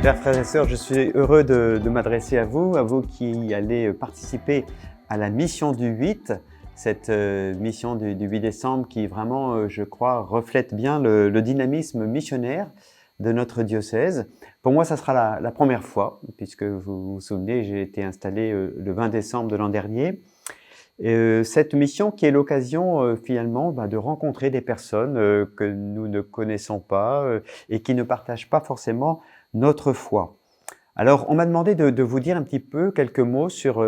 Chers frères et sœurs, je suis heureux de m'adresser à vous qui allez participer à la mission du 8, cette mission du 8 décembre qui vraiment, je crois, reflète bien le dynamisme missionnaire de notre diocèse. Pour moi, ça sera la première fois, puisque vous vous souvenez, j'ai été installé le 20 décembre de l'an dernier. Cette mission qui est l'occasion finalement de rencontrer des personnes que nous ne connaissons pas et qui ne partagent pas forcément notre foi. Alors, on m'a demandé de vous dire un petit peu quelques mots sur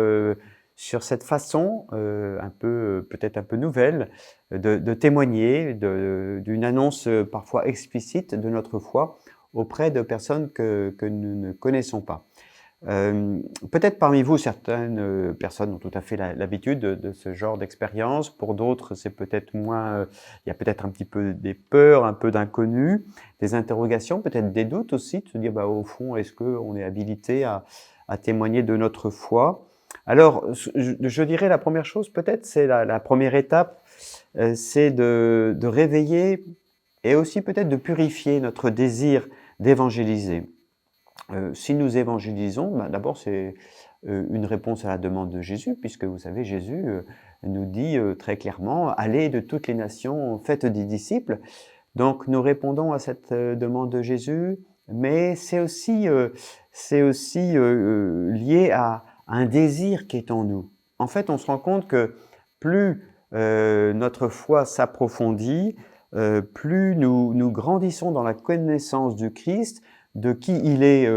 cette façon un peu peut-être un peu nouvelle de témoigner d'une annonce parfois explicite de notre foi auprès de personnes que nous ne connaissons pas. Peut-être parmi vous, certaines personnes ont tout à fait l'habitude de ce genre d'expérience. Pour d'autres, c'est peut-être moins, il y a peut-être un petit peu des peurs, un peu d'inconnu, des interrogations, peut-être des doutes aussi, de se dire, au fond, est-ce qu'on est habilité à témoigner de notre foi? Alors, je dirais la première chose, peut-être, c'est la première étape, c'est de réveiller et aussi peut-être de purifier notre désir d'évangéliser. Si nous évangélisons, d'abord c'est une réponse à la demande de Jésus, puisque vous savez, Jésus nous dit très clairement « Allez de toutes les nations, faites des disciples ». Donc nous répondons à cette demande de Jésus, mais c'est aussi lié à un désir qui est en nous. En fait, on se rend compte que plus notre foi s'approfondit, plus nous grandissons dans la connaissance du Christ, de qui il est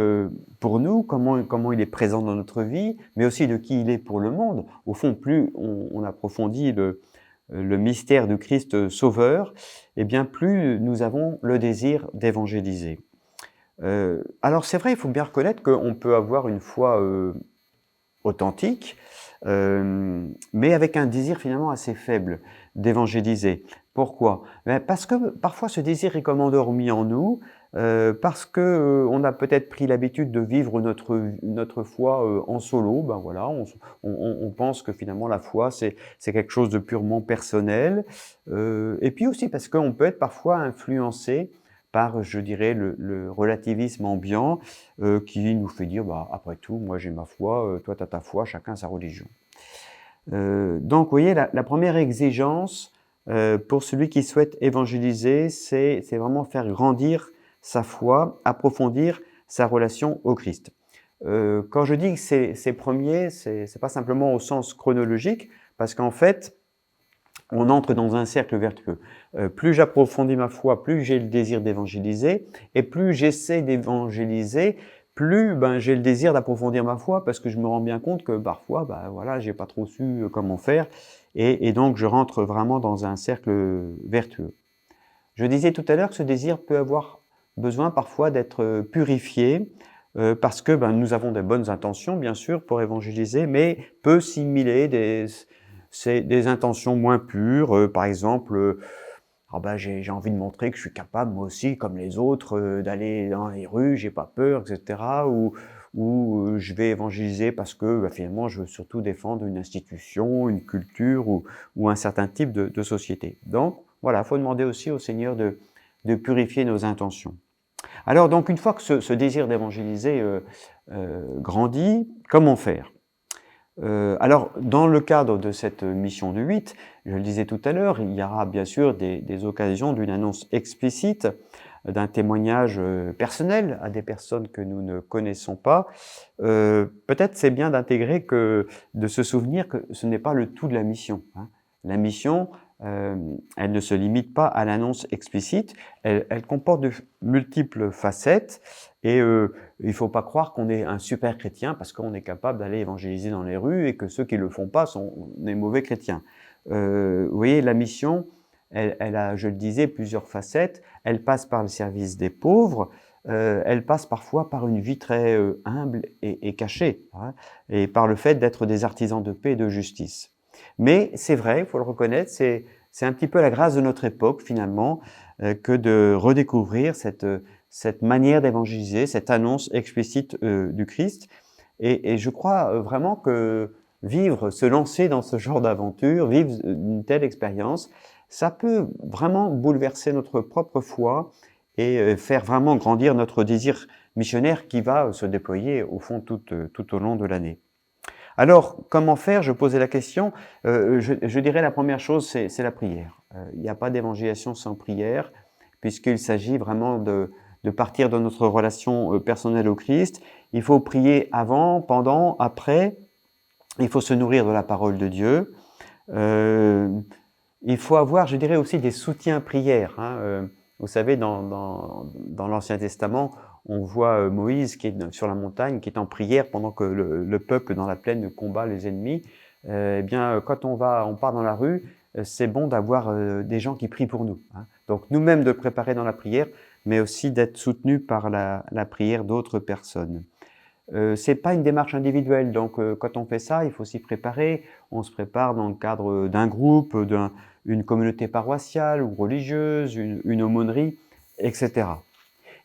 pour nous, comment il est présent dans notre vie, mais aussi de qui il est pour le monde. Au fond, plus on approfondit le mystère du Christ sauveur, et bien plus nous avons le désir d'évangéliser. Alors c'est vrai, il faut bien reconnaître qu'on peut avoir une foi authentique, mais avec un désir finalement assez faible d'évangéliser. Pourquoi? Parce que parfois ce désir est comme endormi en nous, parce que on a peut-être pris l'habitude de vivre notre foi en solo. Voilà, on pense que finalement la foi c'est quelque chose de purement personnel, et puis aussi parce qu'on peut être parfois influencé par, je dirais, le relativisme ambiant qui nous fait dire après tout, moi j'ai ma foi, toi tu as ta foi, chacun sa religion. Donc vous voyez, la première exigence pour celui qui souhaite évangéliser, c'est vraiment faire grandir sa foi, approfondir sa relation au Christ. Quand je dis que c'est premier, c'est pas simplement au sens chronologique, parce qu'en fait, on entre dans un cercle vertueux. Plus j'approfondis ma foi, plus j'ai le désir d'évangéliser, et plus j'essaie d'évangéliser, plus j'ai le désir d'approfondir ma foi, parce que je me rends bien compte que parfois, voilà, j'ai pas trop su comment faire, et donc je rentre vraiment dans un cercle vertueux. Je disais tout à l'heure que ce désir peut avoir besoin parfois d'être purifié, parce que nous avons des bonnes intentions, bien sûr, pour évangéliser, mais peut simuler des intentions moins pures, par exemple, j'ai envie de montrer que je suis capable, moi aussi, comme les autres, d'aller dans les rues, j'ai pas peur, etc. Ou je vais évangéliser parce que finalement, je veux surtout défendre une institution, une culture ou un certain type de société. Donc, voilà, il faut demander aussi au Seigneur de purifier nos intentions. Alors, donc, une fois que ce désir d'évangéliser grandit, comment faire? Alors, dans le cadre de cette mission du 8, je le disais tout à l'heure, il y aura bien sûr des occasions d'une annonce explicite, d'un témoignage personnel à des personnes que nous ne connaissons pas. Peut-être c'est bien de se souvenir que ce n'est pas le tout de la mission. La mission, elle ne se limite pas à l'annonce explicite, elle comporte de multiples facettes et il ne faut pas croire qu'on est un super chrétien parce qu'on est capable d'aller évangéliser dans les rues et que ceux qui ne le font pas sont des mauvais chrétiens. Vous voyez, la mission, elle a, je le disais, plusieurs facettes. Elle passe par le service des pauvres, elle passe parfois par une vie très humble et cachée, et par le fait d'être des artisans de paix et de justice. Mais c'est vrai, il faut le reconnaître, c'est un petit peu la grâce de notre époque finalement que de redécouvrir cette manière d'évangéliser, cette annonce explicite du Christ. Et je crois vraiment que se lancer dans ce genre d'aventure, vivre une telle expérience, ça peut vraiment bouleverser notre propre foi et faire vraiment grandir notre désir missionnaire qui va se déployer au fond tout au long de l'année. Alors, comment faire? Je posais la question. Je dirais la première chose, c'est la prière. Il n'y a pas d'évangélisation sans prière, puisqu'il s'agit vraiment de partir de notre relation personnelle au Christ. Il faut prier avant, pendant, après. Il faut se nourrir de la parole de Dieu. Il faut avoir, je dirais aussi, des soutiens prières. Vous savez, dans l'Ancien Testament, on voit Moïse qui est sur la montagne, qui est en prière pendant que le peuple dans la plaine combat les ennemis. Eh bien, quand on part dans la rue, c'est bon d'avoir des gens qui prient pour nous. Donc, nous-mêmes de préparer dans la prière, mais aussi d'être soutenus par la prière d'autres personnes. C'est pas une démarche individuelle, donc quand on fait ça, il faut s'y préparer. On se prépare dans le cadre d'un groupe, d'une communauté paroissiale ou religieuse, une aumônerie, etc.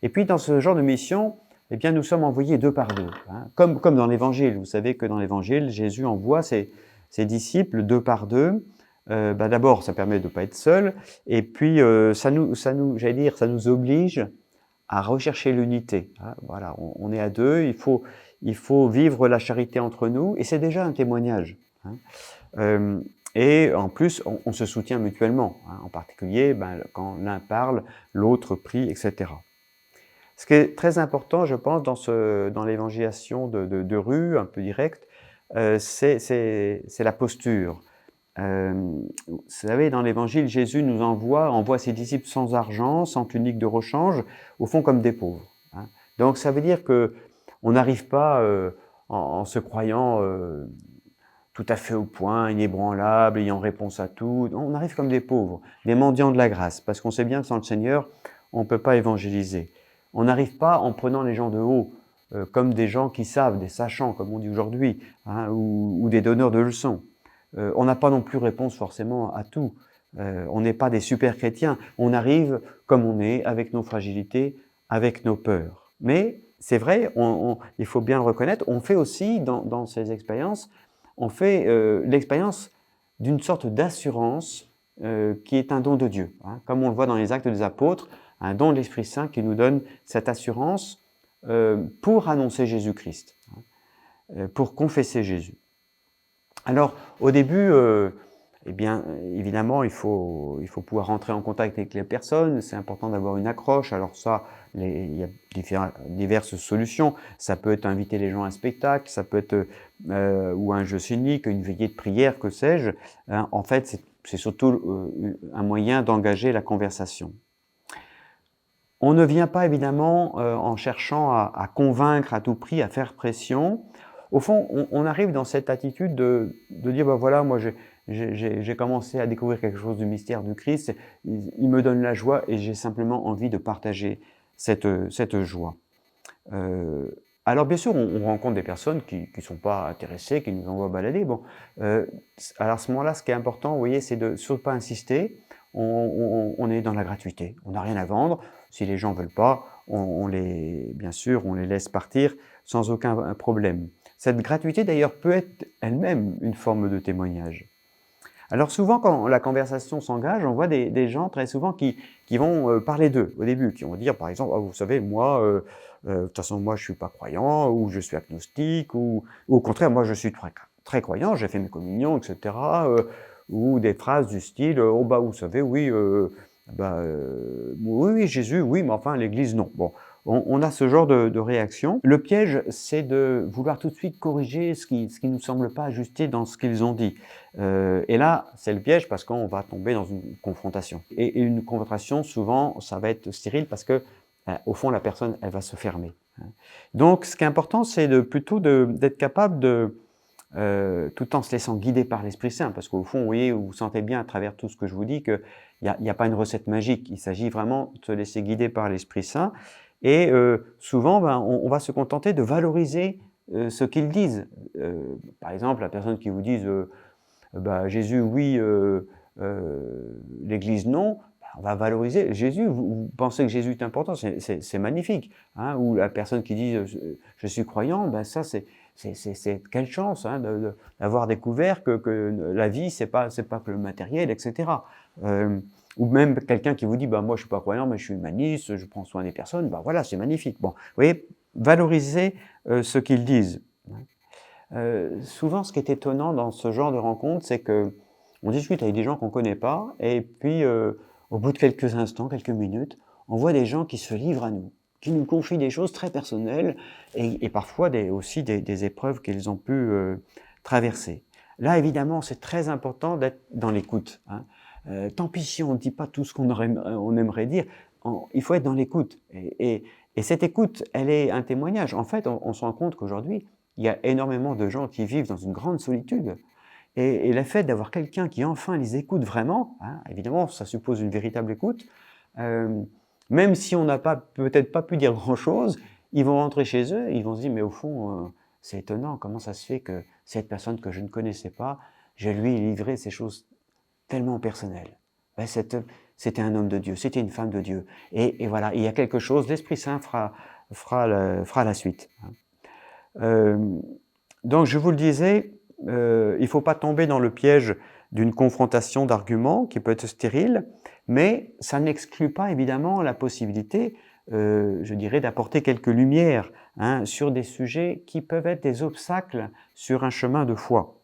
Et puis dans ce genre de mission, eh bien, nous sommes envoyés 2 par 2. Comme dans l'Évangile. Vous savez que dans l'Évangile, Jésus envoie ses disciples 2 par 2. D'abord, ça permet de ne pas être seul, et puis ça nous oblige à rechercher l'unité. Voilà, on est à 2, il faut vivre la charité entre nous, et c'est déjà un témoignage. Et en plus, on se soutient mutuellement. En particulier, quand l'un parle, l'autre prie, etc. Ce qui est très important, je pense, dans l'évangélisation de rue, un peu directe, c'est la posture. Vous savez, dans l'Évangile, Jésus nous envoie ses disciples sans argent, sans tunique de rechange, au fond comme des pauvres. Donc ça veut dire que on n'arrive pas en se croyant tout à fait au point, inébranlable, ayant réponse à tout. On arrive comme des pauvres, des mendiants de la grâce, parce qu'on sait bien que sans le Seigneur, on ne peut pas évangéliser. On n'arrive pas en prenant les gens de haut, comme des gens qui savent, des sachants, comme on dit aujourd'hui, ou des donneurs de leçons. On n'a pas non plus réponse forcément à tout. On n'est pas des super chrétiens. On arrive comme on est, avec nos fragilités, avec nos peurs. Mais c'est vrai, il faut bien le reconnaître, on fait aussi, dans ces expériences, on fait l'expérience d'une sorte d'assurance qui est un don de Dieu. Comme on le voit dans les Actes des Apôtres, un don de l'Esprit Saint qui nous donne cette assurance pour annoncer Jésus-Christ, pour confesser Jésus. Alors, au début, eh bien, évidemment, il faut pouvoir rentrer en contact avec les personnes. C'est important d'avoir une accroche. Alors ça, il y a diverses solutions. Ça peut être inviter les gens à un spectacle, ça peut être ou un jeu scénique, une veillée de prière, que sais-je. En fait, c'est surtout un moyen d'engager la conversation. On ne vient pas évidemment en cherchant à convaincre à tout prix, à faire pression. Au fond, on arrive dans cette attitude de dire, voilà, moi j'ai commencé à découvrir quelque chose du mystère du Christ, il me donne la joie et j'ai simplement envie de partager cette joie. Alors bien sûr, on rencontre des personnes qui ne sont pas intéressées, qui nous envoient balader. Bon, alors à ce moment-là, ce qui est important, vous voyez, c'est de surtout pas insister. On est dans la gratuité, on n'a rien à vendre. Si les gens ne veulent pas, bien sûr, on les laisse partir sans aucun problème. Cette gratuité, d'ailleurs, peut être elle-même une forme de témoignage. Alors souvent, quand la conversation s'engage, on voit des gens très souvent qui vont parler d'eux au début, qui vont dire, par exemple, vous savez, moi, de toute façon, moi, je ne suis pas croyant, ou je suis agnostique, ou au contraire, moi, je suis très croyant, j'ai fait mes communions, etc. Ou des phrases du style, vous savez, oui, oui, Jésus, oui, mais enfin, l'Église, non. Bon. On a ce genre de réaction. Le piège, c'est de vouloir tout de suite corriger ce qui ne nous semble pas ajusté dans ce qu'ils ont dit. Et là, c'est le piège parce qu'on va tomber dans une confrontation. Et une confrontation, souvent, ça va être stérile parce que, au fond, la personne, elle va se fermer. Donc, ce qui est important, c'est plutôt d'être capable tout en se laissant guider par l'Esprit Saint, parce qu'au fond, vous voyez, vous sentez bien à travers tout ce que je vous dis qu'il n'y a pas une recette magique. Il s'agit vraiment de se laisser guider par l'Esprit Saint. Et souvent, on va se contenter de valoriser ce qu'ils disent. Par exemple, la personne qui vous dit Jésus, oui, l'Église, non, on va valoriser Jésus. Vous pensez que Jésus est important, c'est magnifique. Ou la personne qui dit je suis croyant, ça c'est quelle chance d'avoir découvert que la vie, c'est pas que le matériel, etc. Ou même quelqu'un qui vous dit moi je suis pas croyant mais je suis humaniste, je prends soin des personnes, voilà, c'est magnifique. Bon, vous voyez, valoriser ce qu'ils disent. Souvent, ce qui est étonnant dans ce genre de rencontre, c'est qu'on discute avec des gens qu'on ne connaît pas, et puis au bout de quelques instants, quelques minutes, on voit des gens qui se livrent à nous, qui nous confient des choses très personnelles, et parfois aussi des épreuves qu'ils ont pu traverser. Là, évidemment, c'est très important d'être dans l'écoute. Hein. Tant pis si on ne dit pas tout ce on aimerait dire, il faut être dans l'écoute. Et cette écoute, elle est un témoignage. En fait, on se rend compte qu'aujourd'hui, il y a énormément de gens qui vivent dans une grande solitude. Et le fait d'avoir quelqu'un qui enfin les écoute vraiment, hein, évidemment, ça suppose une véritable écoute. Même si on n'a peut-être pas pu dire grand-chose, ils vont rentrer chez eux, ils vont se dire, mais au fond, c'est étonnant, comment ça se fait que cette personne que je ne connaissais pas, je lui ai livré ces choses tellement personnelles. Ben, c'était un homme de Dieu, c'était une femme de Dieu. Et voilà, il y a quelque chose, l'Esprit Saint fera la suite. Donc, je vous le disais, il ne faut pas tomber dans le piège d'une confrontation d'arguments qui peut être stérile, mais ça n'exclut pas évidemment la possibilité, je dirais, d'apporter quelques lumières sur des sujets qui peuvent être des obstacles sur un chemin de foi.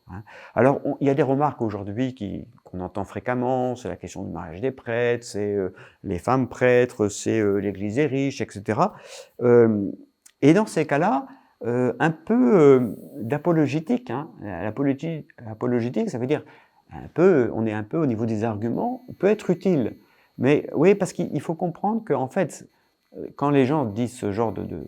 Alors, il y a des remarques aujourd'hui qu'on entend fréquemment, c'est la question du mariage des prêtres, c'est les femmes prêtres, c'est l'Église des riches, etc. Et dans ces cas-là, un peu d'apologétique. L'apologétique, ça veut dire on est un peu au niveau des arguments, peut être utile. Mais oui, parce qu'il faut comprendre qu'en fait, quand les gens disent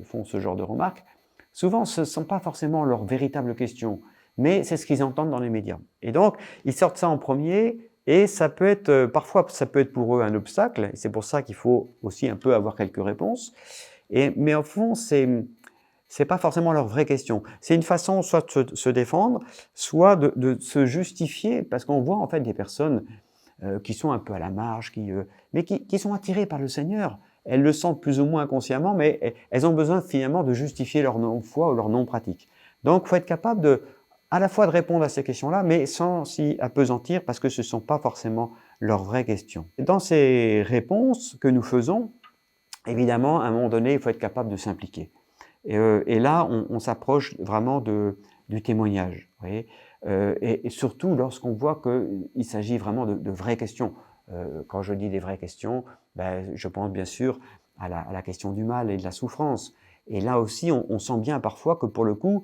font ce genre de remarques, souvent ce ne sont pas forcément leurs véritables questions, mais c'est ce qu'ils entendent dans les médias. Et donc, ils sortent ça en premier, et ça peut être, parfois, ça peut être pour eux un obstacle, et c'est pour ça qu'il faut aussi un peu avoir quelques réponses. Mais au fond, c'est pas forcément leur vraie question. C'est une façon soit de se défendre, soit de se justifier, parce qu'on voit en fait des personnes qui sont un peu à la marge, mais qui sont attirées par le Seigneur. Elles le sentent plus ou moins inconsciemment, mais elles ont besoin finalement de justifier leur non-foi ou leur non-pratique. Donc, il faut être capable à la fois de répondre à ces questions-là, mais sans s'y appesantir, parce que ce ne sont pas forcément leurs vraies questions. Dans ces réponses que nous faisons, évidemment, à un moment donné, il faut être capable de s'impliquer. Et là, on s'approche vraiment du témoignage. Vous voyez, et surtout lorsqu'on voit qu'il s'agit vraiment de vraies questions. Quand je dis des vraies questions, je pense bien sûr à la question du mal et de la souffrance. Et là aussi, on sent bien parfois que pour le coup,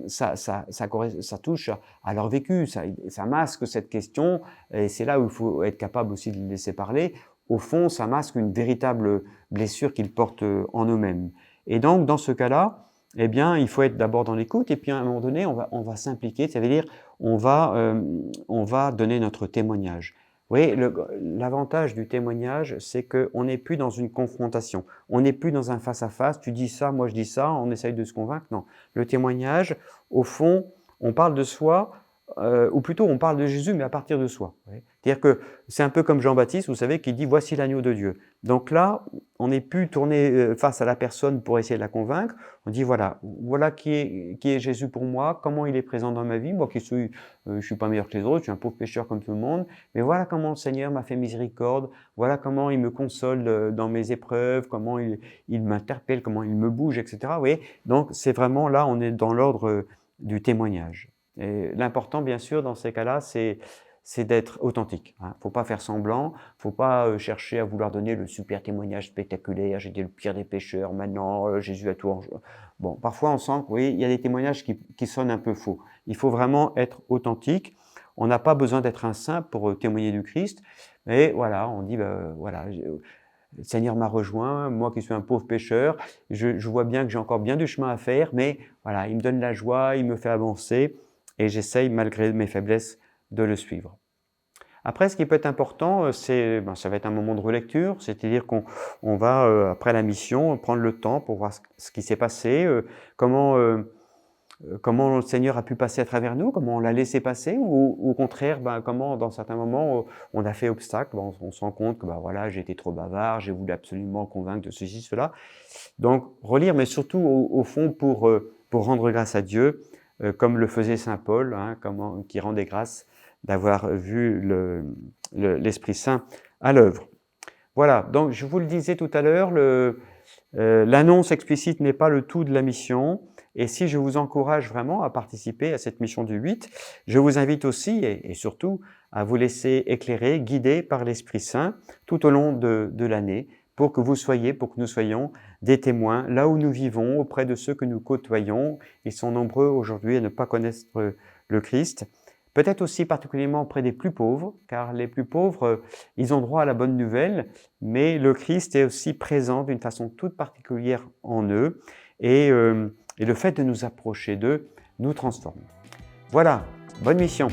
ça touche à leur vécu, ça masque cette question, et c'est là où il faut être capable aussi de les laisser parler. Au fond, ça masque une véritable blessure qu'ils portent en eux-mêmes. Et donc, dans ce cas-là, eh bien, il faut être d'abord dans l'écoute, et puis à un moment donné, on va s'impliquer, ça veut dire on va donner notre témoignage. Vous voyez, l'avantage du témoignage, c'est qu'on n'est plus dans une confrontation, on n'est plus dans un face-à-face, tu dis ça, moi je dis ça, on essaye de se convaincre, non. Le témoignage, au fond, on parle de soi, ou plutôt on parle de Jésus, mais à partir de soi. C'est-à-dire que c'est un peu comme Jean-Baptiste, vous savez, qui dit « Voici l'agneau de Dieu ». Donc là, on n'est plus tourné face à la personne pour essayer de la convaincre. On dit voilà qui est Jésus pour moi, comment il est présent dans ma vie. Moi qui suis, je suis pas meilleur que les autres, je suis un pauvre pécheur comme tout le monde. Mais voilà comment le Seigneur m'a fait miséricorde. Voilà comment il me console dans mes épreuves, comment il m'interpelle, comment il me bouge, etc. Vous voyez, donc c'est vraiment là, on est dans l'ordre du témoignage. Et l'important, bien sûr, dans ces cas-là, c'est d'être authentique. Il ne faut pas faire semblant, il ne faut pas chercher à vouloir donner le super témoignage spectaculaire, j'ai été le pire des pécheurs, maintenant Jésus a tout. Bon, parfois on sent qu'il y a des témoignages qui sonnent un peu faux. Il faut vraiment être authentique. On n'a pas besoin d'être un saint pour témoigner du Christ. Mais voilà, on dit, voilà, le Seigneur m'a rejoint, moi qui suis un pauvre pécheur, je vois bien que j'ai encore bien du chemin à faire, mais voilà, il me donne la joie, il me fait avancer, et j'essaye, malgré mes faiblesses, de le suivre. Après, ce qui peut être important, ça va être un moment de relecture, c'est-à-dire qu'on va, après la mission, prendre le temps pour voir ce qui s'est passé, comment le Seigneur a pu passer à travers nous, comment on l'a laissé passer, ou au contraire, comment dans certains moments on a fait obstacle, on se rend compte que voilà, j'ai été trop bavard, j'ai voulu absolument convaincre de ceci, cela. Donc relire, mais surtout au fond pour rendre grâce à Dieu, comme le faisait saint Paul, qui rendait grâce d'avoir vu l'Esprit Saint à l'œuvre. Voilà, donc je vous le disais tout à l'heure, L'annonce explicite n'est pas le tout de la mission. Et si je vous encourage vraiment à participer à cette mission du 8, je vous invite aussi et surtout à vous laisser éclairer, guider par l'Esprit Saint tout au long de l'année pour que nous soyons des témoins là où nous vivons, auprès de ceux que nous côtoyons. Ils sont nombreux aujourd'hui à ne pas connaître le Christ. Peut-être aussi particulièrement auprès des plus pauvres, car les plus pauvres, ils ont droit à la bonne nouvelle, mais le Christ est aussi présent d'une façon toute particulière en eux, et le fait de nous approcher d'eux nous transforme. Voilà, bonne mission!